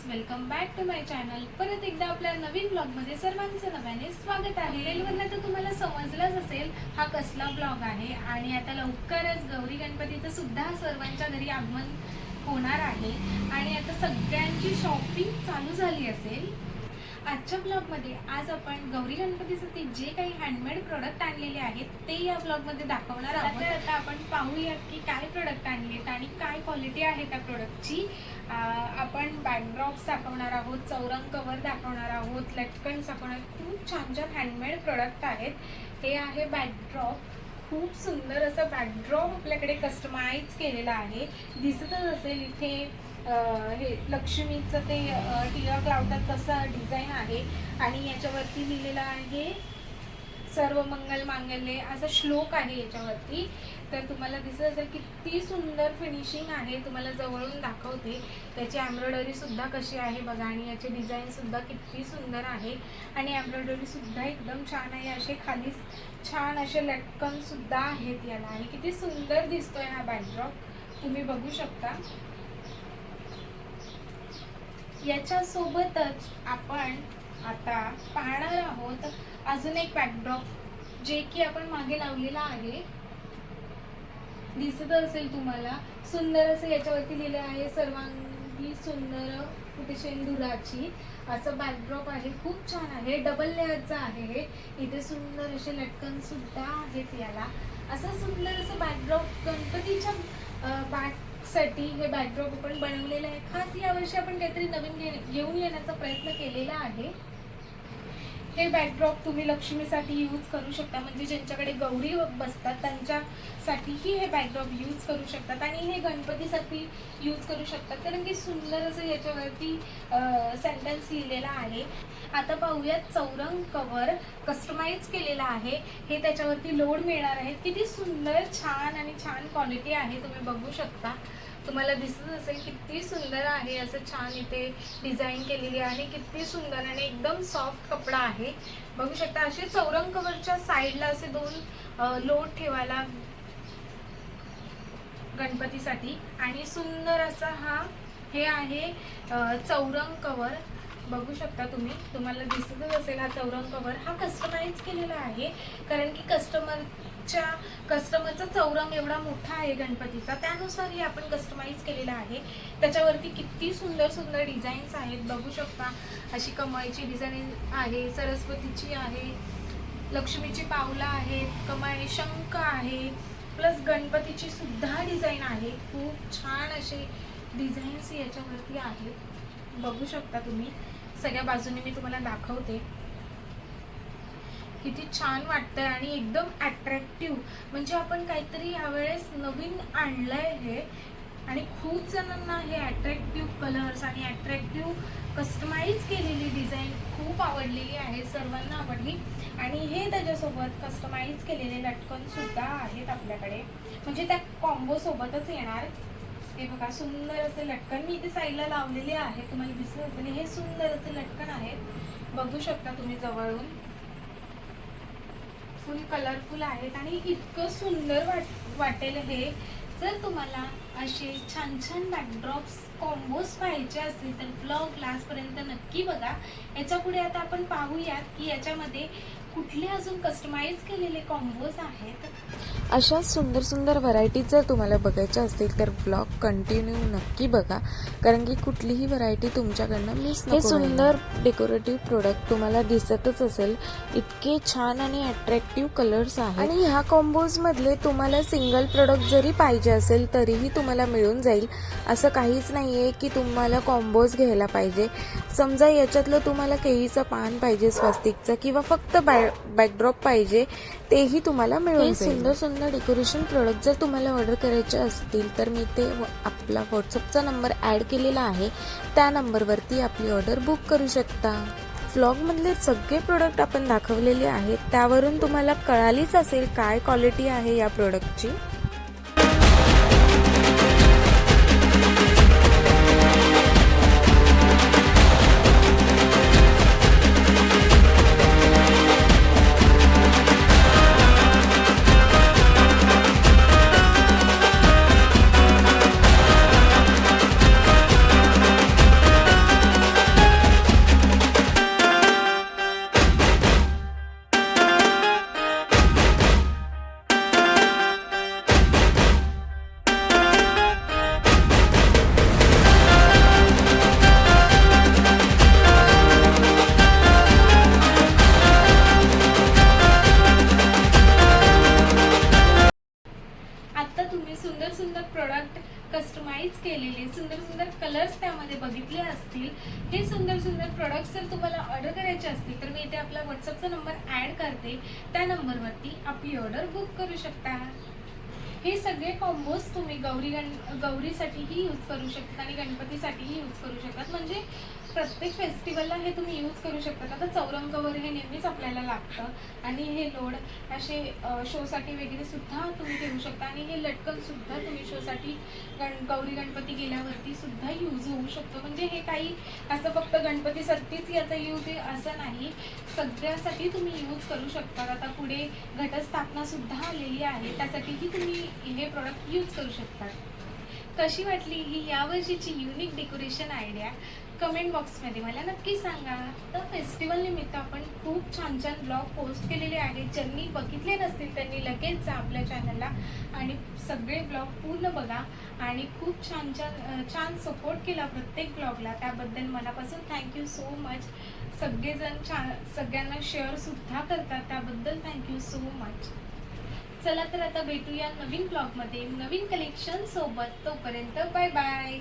Welcome back to my channel. परत एकदा आपल्या नवीन ब्लॉगमध्ये सर्वांचं नव्याने स्वागत आहे। रेलवरनं तर तुम्हाला समजलंच असेल हा कसला ब्लॉग आहे आणि आता लवकरच गौरी गणपतीचं सुद्धा सर्वांच्या घरी आगमन होणार आहे आणि आता सगळ्यांची शॉपिंग चालू झाली असेल। आजच्या ब्लॉगमध्ये आज आपण गौरी गणपतीसाठी जे काही हँडमेड प्रोडक्ट आणलेले आहेत ते या ब्लॉगमध्ये दाखवणार आहोत। आता आपण पाहूया की काय प्रोडक्ट आणलेत आणि काय क्वालिटी आहे त्या प्रोडक्टची। आपण बॅकड्रॉप्स दाखवणार आहोत, चौरंग कवर दाखवणार आहोत, लटकन दाखवणार। खूप छान छान हँडमेड प्रोडक्ट आहेत। हे आहे बॅकड्रॉप, खूप सुंदर असं बॅकड्रॉप आपल्याकडे कस्टमाइज केलेलं आहे। दिसतच असेल इथे हे लक्ष्मीचं ते टिळक लावतात तसं डिझाईन आहे आणि याच्यावरती लिहिलेलं आहे सर्व मंगल मांगल्ये असा श्लोक आहे याच्यावरती। तर तुम्हाला दिसत असेल किती सुंदर फिनिशिंग आहे। तुम्हाला जवळून दाखवते त्याची एम्ब्रॉयडरी सुद्धा कशी आहे बघा आणि याचे डिझाईन सुद्धा किती सुंदर आहे आणि एम्ब्रॉयडरी सुद्धा एकदम छान आहे। असे खाली छान असे लटकन सुद्धा आहेत याला आणि किती सुंदर दिसतोय हा बॅकड्रॉप तुम्ही बघू शकता। याच्या सोबतच आपण आता पाहणार आहोत अजून एक बॅकड्रॉप जे की आपण मागे लावलेला आहे। दिसत असेल तुम्हाला सुंदर असं याच्यावरती लिहिलं आहे सर्वांगी सुंदर कुठे शेंदुराची असं बॅकड्रॉप आहे। खूप छान आहे, डबल लेअरचा आहे हे। इथे सुंदर असे लटकन सुद्धा आहेत याला। असं सुंदर असं बॅकड्रॉप गणपतीच्या बॅक साठी हे बॅकड्रॉप आपण बनवलेलं आहे। खास यावर्षी आपण काहीतरी नवीन घेऊन येण्याचा प्रयत्न केलेला आहे। हे बॅकड्रॉप तुम्ही लक्ष्मीसाठी यूज करू शकता, म्हणजे ज्यांच्याकडे गौरी बसतात त्यांच्यासाठीही हे बॅकड्रॉप यूज करू शकतात आणि हे गणपतीसाठी यूज करू शकतात कारण की सुंदर असं याच्यावरती सेंटेन्स लिहिलेला आहे। आता पाहूयात चौरंग कवर कस्टमाइज केलेला आहे। हे त्याच्यावरती लोड मिळणार आहे। किती सुंदर छान आणि छान क्वालिटी आहे तुम्ही बघू शकता। तुम्हाला दिसत असेल किती सुंदर आहे, असं छान इथे डिझाईन केलेली आहे आणि किती सुंदर आणि एकदम सॉफ्ट कपडा आहे बघू शकता। असे चौरंग कवरच्या साईडला असे दोन लोड ठेवायला गणपतीसाठी आणि सुंदर असा हे आहे चौरंग कवर बघू शकता तुम्ही। तुम्हाला दिसतच असेल हा चौरंग कवर हा कस्टमाइज केलेला आहे कारण की कस्टमरचा चौरंग एवढा मोठा आहे गणपतीचा, त्यानुसार हे आपण कस्टमाइज केलेला आहे। त्याच्यावरती किती सुंदर सुंदर डिझाईन्स आहेत बघू शकता। अशी कमळची डिझाईन आहे, सरस्वतीची आहे, लक्ष्मीची पावलं आहेत, कमळ शंख आहे, प्लस गणपतीची सुद्धा डिझाईन आहे। खूप छान असे डिझाईन्स याच्यावरती आहेत बघू शकता तुम्ही। सगळ्या बाजूने मी तुम्हाला दाखवते किती छान वाटतंय आणि एकदम अट्रॅक्टिव्ह, म्हणजे आपण काहीतरी यावेळेस नवीन आणलंय हे आणि खूप जणांना हे अट्रॅक्टिव्ह कलर्स आणि अट्रॅक्टिव्ह कस्टमाइज केलेली डिझाईन खूप आवडलेली आहे, सर्वांना आवडली। आणि हे त्याच्यासोबत कस्टमाइज केलेले लटकन सुद्धा आहेत आपल्याकडे, म्हणजे त्या कॉम्बो सोबतच येणार। हे बघा सुंदर असे लटकन मी इथे साईडला लावलेले आहे, तुम्हाला दिसत असेल हे सुंदर असे लटकन आहेत बघू शकता तुम्ही जवळून। फुल कलरफुल आहेत आणि इतकं सुंदर वाटेल हे। जर तुम्हाला असे छान छान बॅकड्रॉप्स कॉम्बोज पाहिजे असतील तर ब्लॉग लास्टपर्यंत नक्की बघा। याच्या पुढे आता आपण पाहूयात की याच्यामध्ये कुठले अजून कस्टमाइज केलेले कॉम्बोज आहेत। अशा सुंदर सुंदर व्हरायटीज जर तुम्हाला बघायच्या असतील तर ब्लॉग कंटिन्यू नक्की बघा कारण की कुठलीही व्हरायटी तुमच्याकडनं मिस नको। हे सुंदर डेकोरेटिव्ह प्रोडक्ट तुम्हाला दिसतच असेल, इतके छान आणि अट्रॅक्टिव्ह कलर्स आहेत आणि ह्या कॉम्बोज मधले तुम्हाला सिंगल प्रोडक्ट जरी पाहिजे असेल तरीही तुम्हाला मिळून जाईल। असं काहीच नाहीये की तुम्हाला कॉम्बोज घ्यायला पाहिजे। समजा याच्यातलं तुम्हाला केळीचं पान पाहिजे स्वस्तिकचं किंवा फक्त बॅकड्रॉप पाहिजे तेही तुम्हाला मिळून जाईल। सुंदर सुंदर डेकोरेशन प्रोडक्ट जर तुम्हाला ऑर्डर करायचे असतील तर मी ते आपला व्हॉट्सअपचा नंबर ॲड केलेला आहे, त्या नंबरवरती आपली ऑर्डर बुक करू शकता। व्लॉगमधले सगळे प्रोडक्ट आपण दाखवलेले आहेत, त्यावरून तुम्हाला कळालीच असेल काय क्वालिटी आहे या प्रोडक्टची। कस्टमाइज केलेले सुंदर सुंदर कलर्स त्यामध्ये बघितले असतील. हे सुंदर सुंदर प्रोडक्ट्स जर तुम्हाला ऑर्डर करायचे असतील तर मी इथे आपला व्हॉट्सअपचा नंबर ॲड करते. त्या नंबरवरती आपली ऑर्डर बुक करू शकता. हे सगळे कॉम्बोज तुम्ही गौरीसाठीही यूज करू शकता आणि गणपतीसाठीही यूज करू शकतात. म्हणजे प्रत्येक फेस्टिवलला हे तुम्ही यूज करू शकता. आता चौरंगावर हे नेहमीच आपल्याला लागतं आणि हे लोड असे शोसाठी वगैरे सुद्धा तुम्ही ठेवू शकता आणि हे लटकन सुद्धा तुम्ही शोसाठी गौरी गणपती गेल्यावरती सुद्धा यूज होऊ शकतो. म्हणजे हे काही असं फक्त गणपतीसाठीच याचा यूज आहे असं नाही, सगळ्यासाठी तुम्ही यूज करू शकता. आता पुढे घटस्थापना सुद्धा आलेली आहे, त्यासाठीही तुम्ही हे प्रोडक्ट यूज करू शकता. कशी वाटली ही यावर्षीची युनिक डेकोरेशन आयडिया कमेंट बॉक्समध्ये मला नक्की सांगा. तर फेस्टिवल निमित्त आपण खूप छान छान ब्लॉग पोस्ट केलेले आहेत. ज्यांनी बघितले नसतील त्यांनी लगेच जा आपल्या चॅनलला आणि सगळे ब्लॉग पूर्ण बघा आणि खूप छान सपोर्ट केला प्रत्येक ब्लॉगला. त्याबद्दल मनापासून थँक्यू सो मच. सगळेजण सगळ्यांना शेअरसुद्धा करतात, त्याबद्दल थँक्यू सो मच. चला तर आता भेटूया नवीन ब्लॉगमध्ये नवीन कलेक्शन सोबत. तोपर्यंत बाय बाय.